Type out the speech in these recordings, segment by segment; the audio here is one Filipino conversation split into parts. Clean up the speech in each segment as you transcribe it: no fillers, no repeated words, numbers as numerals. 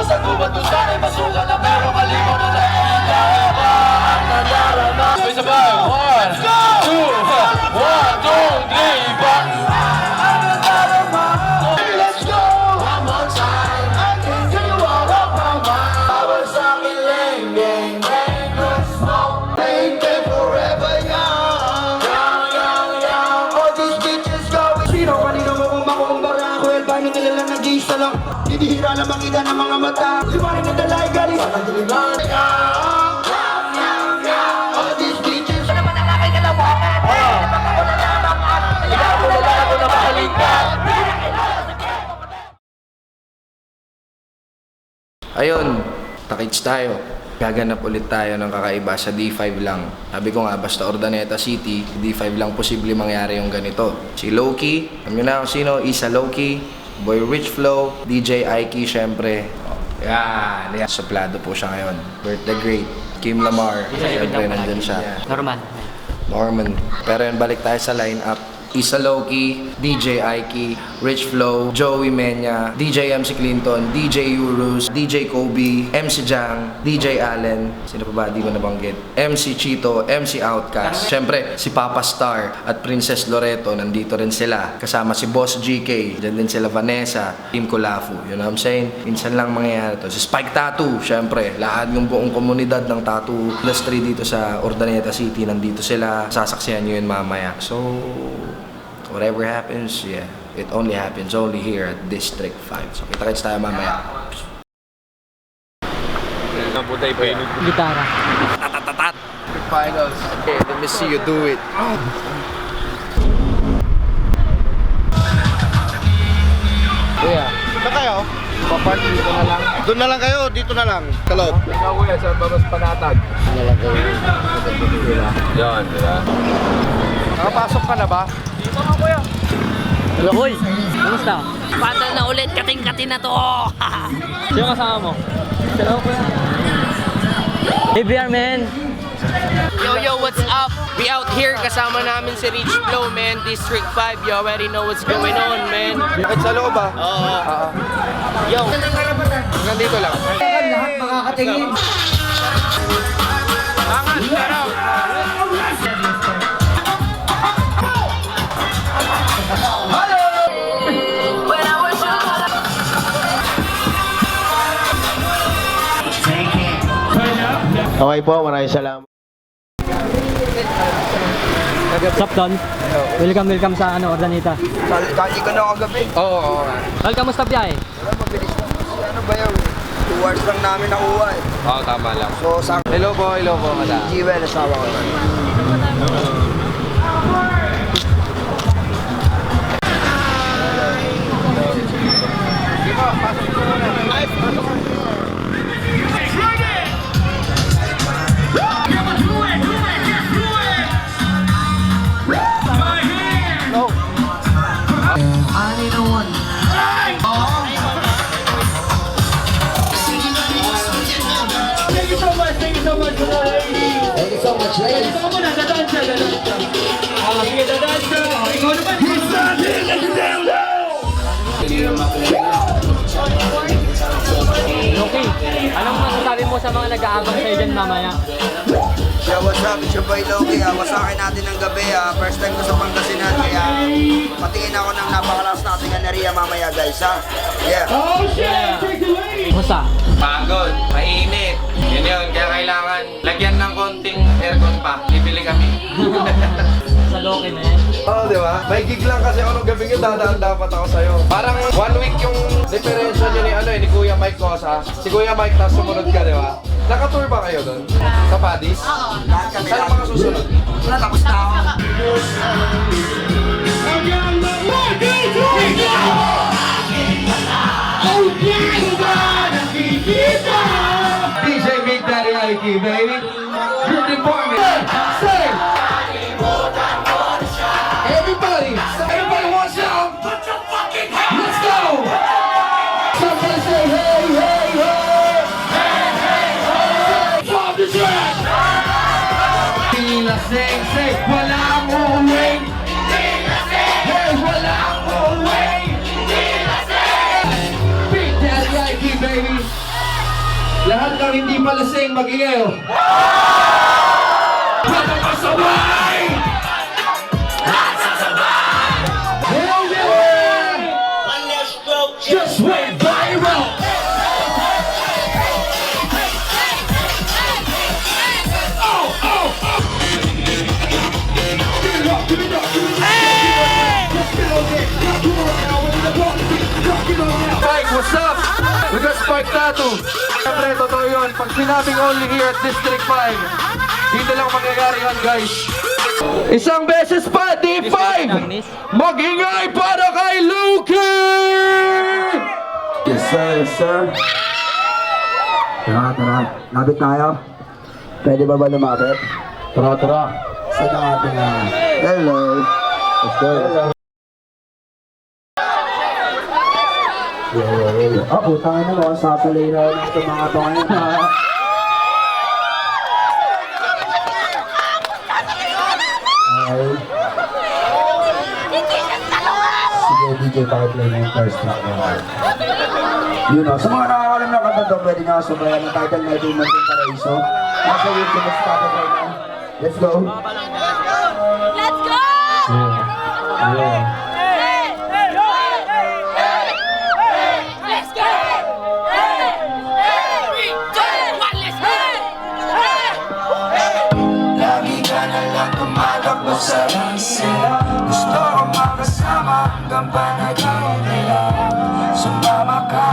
mo sa gubat kung saan ay masuka na pero malimo na nakikita ang nadarama. Sabay-sabay, 1, 2, 3, 4. Let's go! One more time, I can see you all up my mind. I was on me lane, gang, gang, good smoke. Ain't there forever young. All these bitches going. Sino kanino mo kumakumbara? Ako Elvino nila lang nag-iisa lang. Bibihira na makita ng mga mata. Liwanag na dalay galing sa kagiliman. All these bitches. Ano ba nakakay ka lang mo? Napakako na lamang at kaya mo na lang ako na mahalingkan. Ayun, takits tayo. Gaganap ulit tayo ng kakaiba sa D5 lang. Sabi ko nga, basta Urdaneta City, D5 lang posible mangyari yung ganito. Si Loki, alam nyo na kung sino, Isa Loki, Boy Rich Flow, DJ Ike, syempre. Yan, suplado po siya ngayon. Bert the Great, Kim Lamar, syempre nandun siya. Norman. Pero yun, balik tayo sa lineup. Isa Loki, DJ Ike, Rich Flow, Joey Menya, DJ MC Clinton, DJ Urus, DJ Kobe, MC Jang, DJ Allen, sino pa ba di ko nabanggit, MC Chito, MC Outcast, syempre si Papa Star at Princess Loreto, nandito rin sila, kasama si Boss GK, dyan din sila Vanessa, Team Kulafu, you know what I'm saying? Minsan lang mangyayari to. Si Spike Tattoo, syempre, lahat ng buong komunidad ng tattoo industry dito sa Urdaneta City, nandito sila, sasaksihan nyo yun mamaya. So, whatever happens, yeah, it only happens only here at District 5. So, kita-kits tayo mamaya. Naputay pa yun. Gitara. Tatatatat! Finals. Okay, let me see you do it. Kuya, Saan kayo? papark dito na lang. Doon na lang kayo, dito na lang. Kaloob. Ikaw kuya, sa Baros Panatag. Na lang kayo. Yan, diba? Nakapasok ka na ba? Hello, Koy. Kamusta? Patal na ulit, kating-kating na to. Sino kasama mo? Hello, Kuya. ABR, man. Yo, what's up? We out here, kasama namin si Rich Flow, man. District 5, you already know what's going on, man. Bakit sa loob ba? Oo. Yo. Hanggang dito lang. Lahat makakatingin. Angat, pero. Okay po, maraming salamat. What's up, Don? Welcome sa Urdaneta. Kali ka na kagabi. Oo. Tol, kamusta biyahe? Mabilis lang. Ano ba yun? 2 hours lang namin nakuha eh. Oo, tama lang. So, sa Hello po, madam. G-Well, asawa ko. Okay. Anong masasabi mo sa mga nag-aabang sa'yo dyan mamaya? Yeah, what's up? It's your boy Loki. Wasakin natin ng gabi. First time ko sa Pangasinan. Kaya patingin ako ng napakalakas nating enerhiya mamaya, guys. Ha? Yeah. Kamusta? Pagod, mainit. Yun, kaya kailangan lagyan ng konting aircon pa. Bibili kami. Sa Loki, man. Oo, di ba? May gig lang kasi ako nung gabi yun, dadaan dapat ako sa'yo. Parang 1 week yung diferensya niyo ni Kuya Mike Cosa. Si Kuya Mike, tapos sumunod ka, di ba? Naka-tour ba kayo doon? Sa Padis? Oo. Saan mga susunod? Wala, tapos na ako. DJ Big Daddy Ike, baby. Your department. Say. Everybody wants some. Put your fucking hands. Let's go. Somebody say hey, hey, hey. Hey, hey, hey. Bob the track. Hindi lasing, say, wala mo wing. Hindi lasing. Hey, wala mo ang hindi palasing, mag-ingay. Pasaway! Hell yeah! Just went viral! Spike, what's up? We got Spike Tattoo. Siyempre, totoo yun. Pag sinabing only here at District 5, dito lang mangyayari yan, guys. Isang beses pa, D5! Mag-ingay para kay Luki! Yes sir, yes sir. Tara, tara. Lapit tayo. Pwede ba lumapit? Tara, tara. Sa natin na. Hello. Let's go. Yeah. Oh, putang ina mo. Sa palay na ito mga ito ngayon. Okay. Sige, DJ, pakiplay na yung first track naman. Yun o. Sa mga nakakalam ng kanta to, pwede nga sumayan ng title na ito yung Martin Paraiso. Nasa YouTube at Spotify na. Let's go. Let's go! Yeah. Let's go! Three, two, one, let's go! Lagi ka na lang tumatakbo sa isip. Gusto kong makasama hanggang panagawin nila. Sumama ka,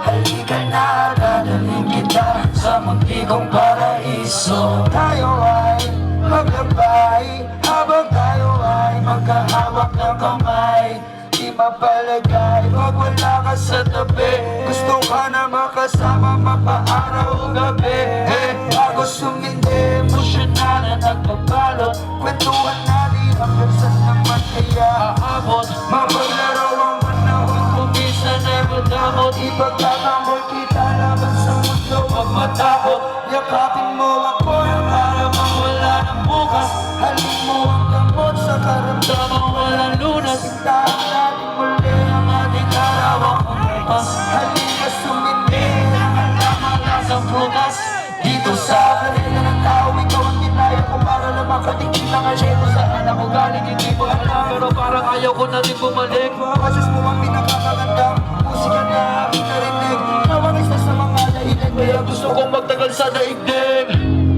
halika na, dadalhin kita sa munti kong paraiso. Tayo ay maglakbay habang tayo ay magkahawak ng kamay. Di mapalagay pag wala ka sa tabi. Gusto ka na makasama mapaaraw o gabi. Bago sumindi, emosyonal na nagbabalot. Kwentuhan natin hanggang saan naman kaya aabot. Mapaglaro ang panahon kung minsan ay madamot. Ipagtatambol kita laban sa mundo, wag matakot. Yakapin mo ako ng maramang wala ng bukas. Halin mo ang gamot sa karamdamang walang lunas. Sintahan natin muli ang ating karawang kumpas. Halika sumindi ang alamang lasang prutas. Dito sa kanila ng tao, ikaw ang dinaya ko para na makatingin ng asyento. Saan ako galing, hindi ko alam. Pero parang ayaw ko na din bumalik. Kasis mo ang pinakamagandang musika na aking narinig. Nawangis na sa mga dahilan, kaya gusto kong magtagal sa daigdig.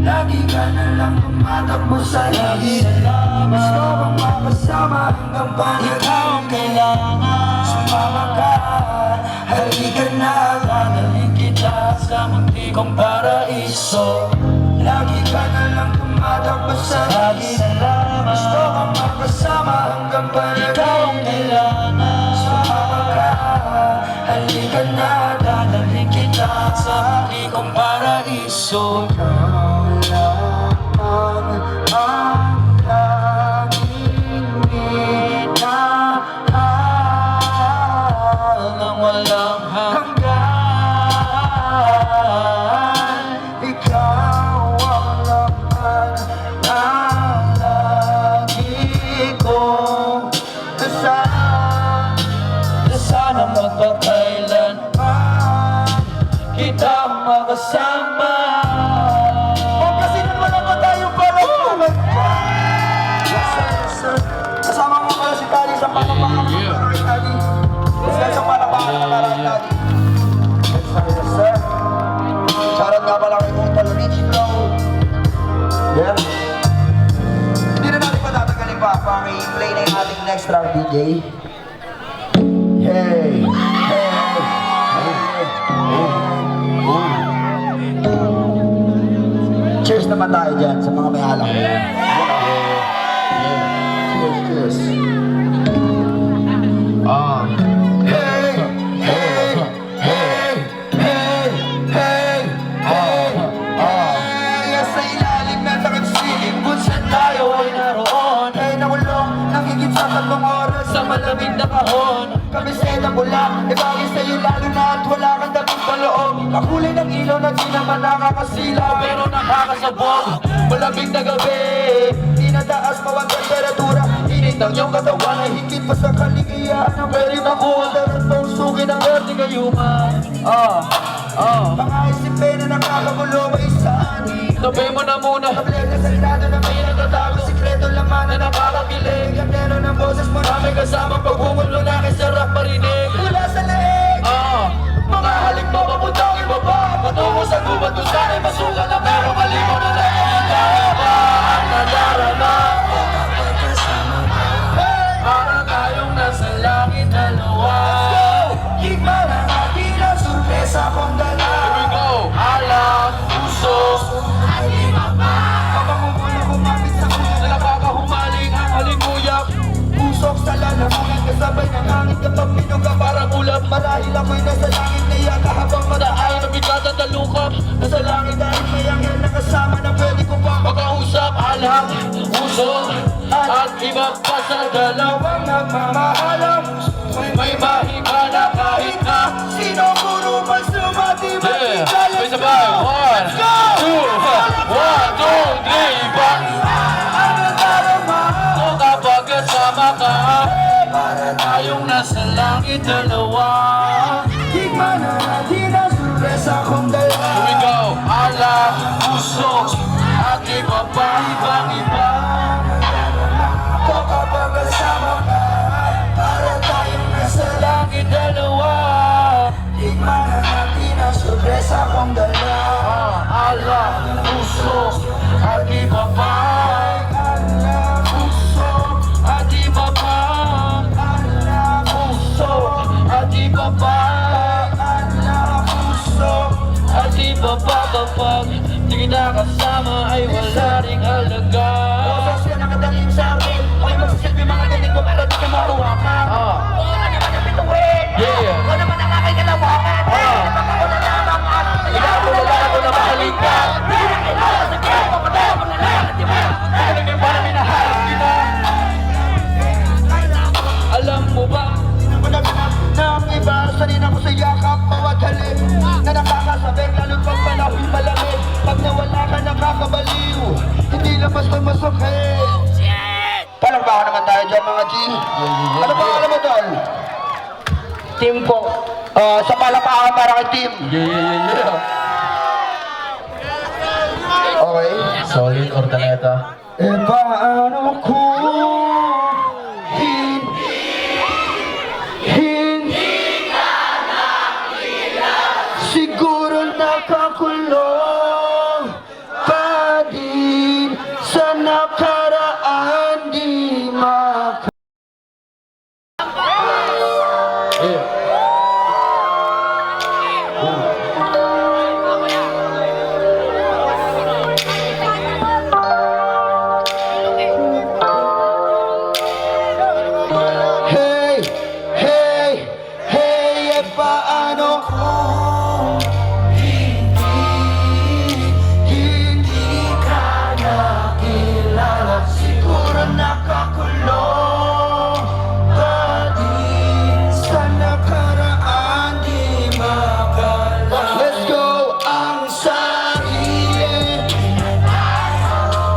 Lagi ka na lang tumatakbo sa isip. Gusto kong makasama hanggang ikaw ang kailangan. Sumama ka, halika na, dadalhin kita sa munti kong paraiso. Lagi ka na lang tumatakbo sa isip. Gusto kong makasama hanggang ikaw ang kailangan. Sumama ka, halika na, dadalhin kita sa munti kong paraiso. Walang hanggan, ikaw ang laman ng lagi kong dasal. Sana magpakailanman kita makasama. Kung kasi naman naman tayo parang yes sir. Kasama mo pala si Tali sa panapangan ng Tali. Sa panapangan ng Tali. Yes sir. Shoutout nga pala kay Kung Talo Rich Flow. Yeah. Hindi na natin patatagalin pa. Pang-i-play na yung ating next track, DJ. Hey! Cheers naman tayo dyan sa mga may alak. Cheers. Hey! Sa ilalim na takip siling kung saan tayo ay naroon. Ay nakulong, nakikita sa 3 oras sa malamig na kahon. Kamiseta pula, ibagay sa'yo lalo na at wala kang daming paloob. Kakulay ng ilaw na di naman nakakasila, pero nakakasabog. Malamig na gabi, tinataas mo ang temperatura. Init ng iyong katawan ay higit pa sa kaligayahan. Ang pwede makuha, darat mong suki ng earth ni kayuman. Mga isipin na nakakagulo ay saan. Tabi mo na muna. Kabilang na salidado na may nagtatago, sikreto laman na nakakakilig. Ang teno ng boses mo na may kasama, pagbumulo na kisarap marinig. Mula sa leeg, mga halik mo papuntang ibaba, patungo sa gubat kung saan ay masuka na pero malimo na nakikita ang nadarama. Para tayong nasa langit dalawa. Higman ang ating ang surpresa kong dala. Here we go. Alak, puso, Kapangunguna kumapit sa puso na nakakahumaling ang halimuyak. Pusok sa lalamunan kasabay ng hangin kapag minuga parang ulap. Marahil ako'y nasa langit na yata habang Ay, nabigat at talukap. nasa langit dahil may angel na kasama na pwede ko pa Makausap, alak, puso, at iba pa sa dalaw. Dalawang nagmamahalang May mahigala kahit na. sino puro mas Yeah, sabay-sabay. 1, 2, 1, 2, 3, 4. So kapag kasama ka, para tayong nasa langit dalawa. Higman na natin ang surpresa kong dala. Here we go. Alak, puso, at iba pa, ibang-iba. Ako kapag kasama ka, para tayong nasa Langit dalawa. higman na natin ang surpresa kong dala. Alak, puso, at iba pa. Puso, At iba pa. puso, At iba pa. puso. At iba pa kapag di kita kasama ay wala ring halaga. Boses ka nakadaling sa akin, ako'y magsasilbi mga galing ko pero di ka mahawakan. Oo naman ang bituin, Yeah. oo naman ang aking kalawakan. Kapag ako na lamang at Ikaw ko wala ako na mahalin ka. di na kailangan sa kaya mo patay mo na lang at di mo. Ano nga para minahalap kita? Alam mo ba? Managanap ng iba, sanina ko sa yakap, bawat halik na nakakasabik, lalo't pag panahon malamig. Pag nawala ka nakakabaliw, hindi lang basta masakit. Palakpakan naman tayo dyan mga G. Ano ba alam mo tol? Team po. Sa palakpakan para kay team. Yeah. Okay. Solid Ordaneta. Paano kung hindi ka nakilala? Siguro nakakulong pa din sa nakaraan, di maka. Hey, hey, hey, paano kung hindi ka nakilala? Siguro nakakulong ka din sa nakaraan, di makala. Let's go! Ang sarili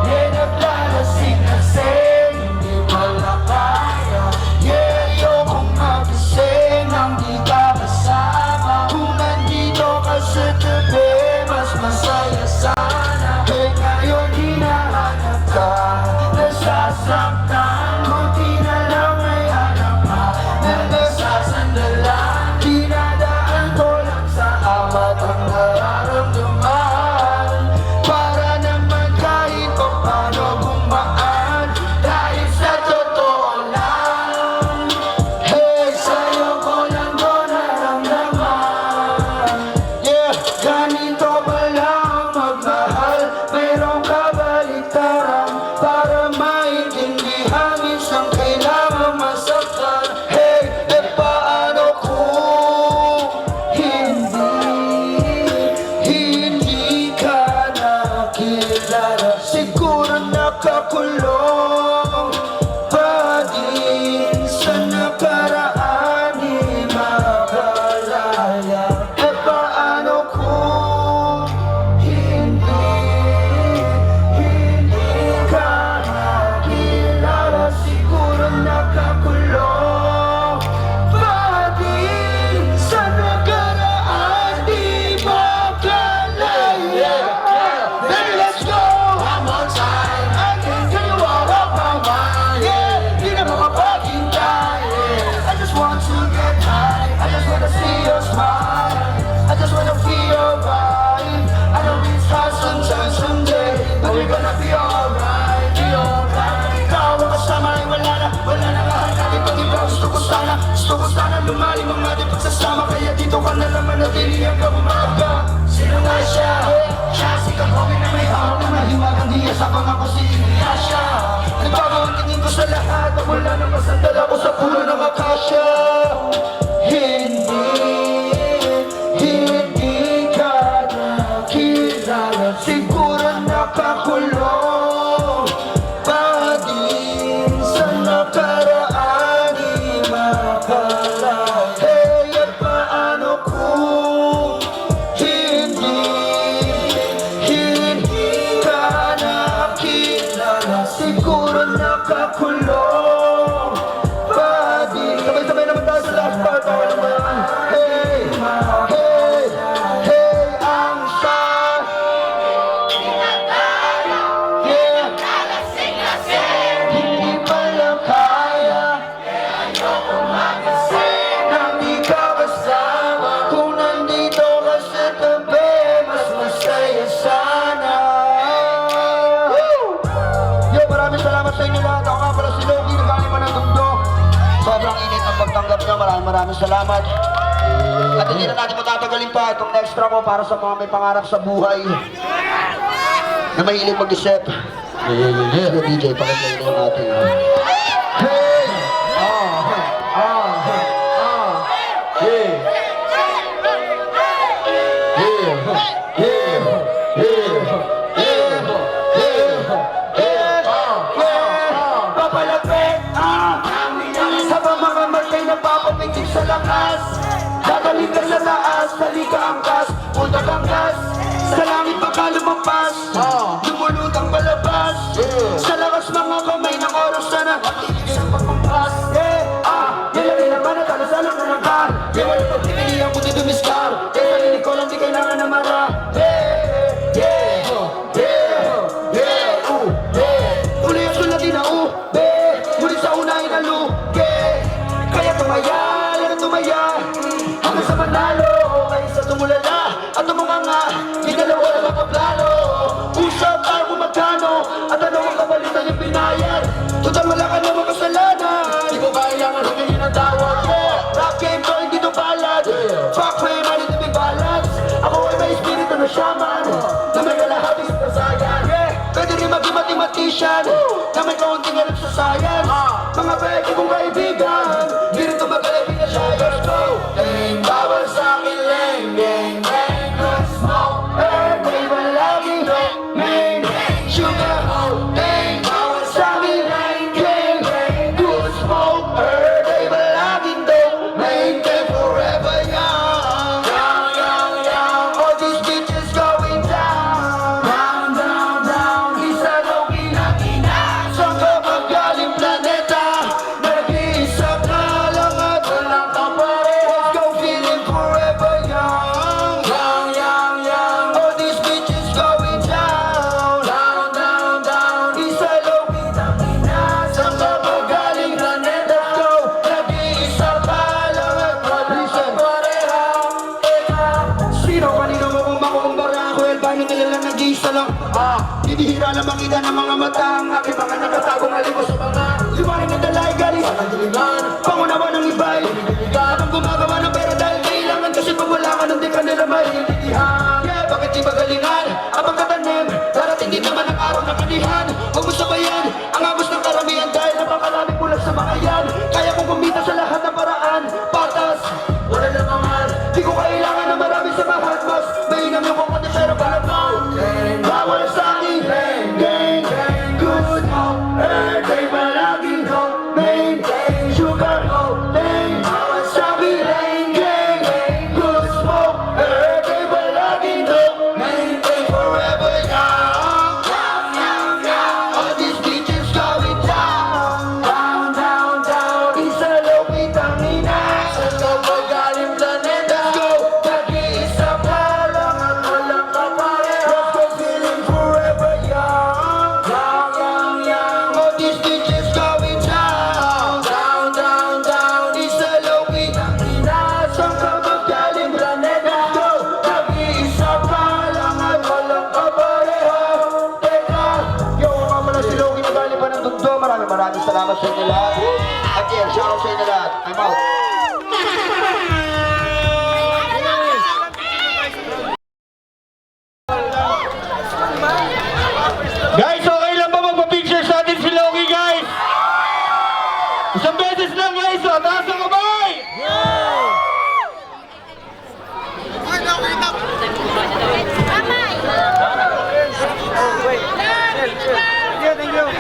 yan ang lalasing kasi hindi wala kaya. Yeah, ayokong magising nang di ka kasama. Kung nandito ka sa tabi, mas masaya sana. Hey, ngayon hinahanap ka, nasasaktan. Kunti na lang may hanap ka, na nasasandalan. Dinadaan ko lang sa amat ang nararamdaman, para naman kahit pa paano gumaan. Dahil sa totoo lang, hey, sa'yo ko lang to naramdaman. Yeah, ganito pala ang magmahal. Mayroong kabaliktaran para maintindihan, minsan kailangan masaktan. Hey, paano want to get high. I just wanna see your smile. I just wanna feel your vibe. I know it's hard sometimes, someday, but we're gonna be alright, be alright. Ikaw ang kasama ay wala na lahat natin pag-iba. Gusto ko sana lumalim ang ating pagsasama. Kaya dito ka na naman natili hanggang umaga. Sino nga siya? Siya si Kakobe na may hawak na mahiwagang diya sa pangako si Inuyasha. Nagbago ang tingin ko sa lahat at wala nang masandala ko sa puno ng akasya. Hindi ka nakilala, siguro nakakulong pa din sa nakaraan, di makala. Hey, at paano kung hindi ka nakilala, siguro nakakulong pa din. Sabay-sabay naman tayo sa last part. Okay naman yan. Hey, ang sad. Yeah, hindi pala kaya. Nang di ka kasama, kung nandito ka sa tabi, mas masaya sana. Yo, maraming salamat sa inyo lahat. Ako nga pala si Loki, nagkalima ng mundo. Sobrang init ang pagtanggap nyo. Maraming salamat. At hindi na natin matatagalin pa itong extra ko para sa mga may pangarap sa buhay na mahilig mag-isip. Sige DJ, pakiplay na yung ating Hey! Papalapit sa mga matay na papapigil sa lakas. Dadali ka sa taas, dali ka angkas, punta kang gas. Sa langit baka lumampas, lumulutang palabas. Sa lakas mga kamay ng oras na nakatigil sa pagpampas. Nilagay naman at alasalang na ng car. Di mo na pagpipilihan kundi dumiskar. Kaya sarili ko lang di kailangan na mara. Uli ang sulatin na muli sa unahin na luke. Kaya tumaya hanggang sa manalo. Kaya sa tumulala at tumunganga, di dalawa na makaplano. Usap tayo kung magkano at ano ang kapalitan yung pinayad. Total wala ka naman kasalanan, di ko kailangan hanggang ang tawag mo. Rap game ko hindi to balad. Fuck fame, I need to be balanced. Ako ay may espiritu na shaman na may kalahati sa kasayan. Pwede rin maging mathematician na may kaunting alam sa science. Mga pwede kong kaibigan, di rin tumagal ay pinasayos ko. Bawal sa akin leng, gang, gang, good smoke. Di ba lagi main sugar, dang. Bawal sa akin leng, gang, gang, good smoke. Di ba lagi main, gang, forever young. All these bitches going down. Isa daw kinakina sa kapagaling planeta. Nag-iisa ka lang at walang kapareha. Let's go feeling forever young. All these bitches going down. Isa daw kinakina sa kapagaling planeta. Let's go. Nag-iisa ka lang at walang kapareha. Sino kanino mo kumakumbara? Ako Elbano nila lang nag-iisa lang. Hinihira lang makita ng mga mata ang aking mga nakatagong alimos sa mga liwanag na dalay galing sa kandilingan. Pangunawa ng iba'y habang gumagawa ng pera dahil kailangan kasi pag wala ka nung di ka nila maintindihan. Yeah, bakit di magalingan? Abang katanim, darating din naman ang araw ng kanihan. Huwag mo sabayan ang agos ng karamihan dahil napakalamig mo lang sa mga yan. Kaya kong kumita sa lahat ng paraan, patas, wala lang angan. Di ko kailangan na marami sa mahat, mas mainam yung kukunti pero balag mo. Bawal sa akin, gang, good smoke. Di ba laging main sugar, dang. Bawal sa akin. salamat sa inyo lahat. Again, shoutout sa inyo lahat. I'm out. Guys, okay lang ba magpa-picture sa atin si Loki, guys? Isang beses lang, guys. Taas ang kamay!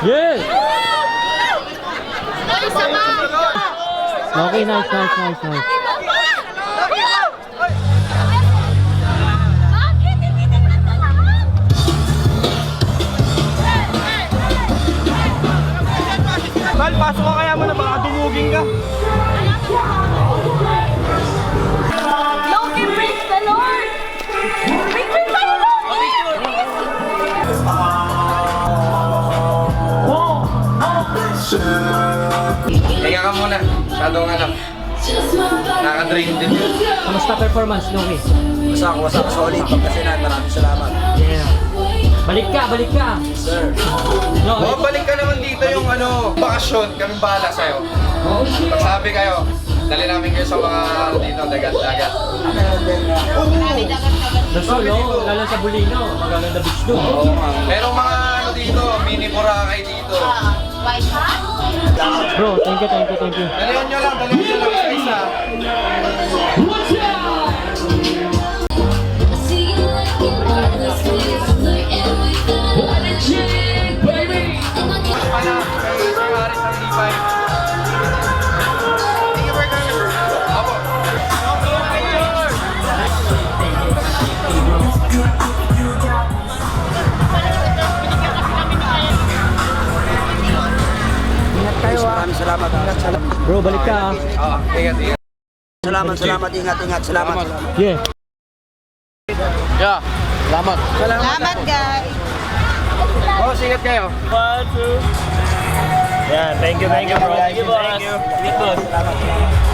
Yeah! Isa pa! Okay, nice, nice, nice, nice. Bakit hindi nagtatalaman? Mal, pasok ka kaya mo na baka dumugin ka. Loki, praise the Lord! Picture tayo, Loki! Kaya ka muna. Masyadong nakaka-drain din yun. Kamusta performance, Loki? Wasak, solid. Pagkasinan, maraming salamat. Yeah. Balik ka, balik ka! Sir. No, Balik ka naman dito yung bakasyon. Kami bahala sa'yo. Pagsabi kayo, dali namin kayo sa mga dito, dagat-dagat. Dasol, no? Lalo sa Bulino, magaganda beach doon. Merong mga dito, mini Boracay dito. Bro, thank you, thank you, thank you. Dalihan nyo lang isa-isa. Pala, kay Sir Harris ng D5. Apo. Maraming salamat. Bro, balik ka. Ingat. Salamat. Ingat. Salamat. Yeah. Yeah, salamat. Salamat, guys! Boss, ingat kayo. Yeah, thank you, bro. Thank you, boss. Thank you.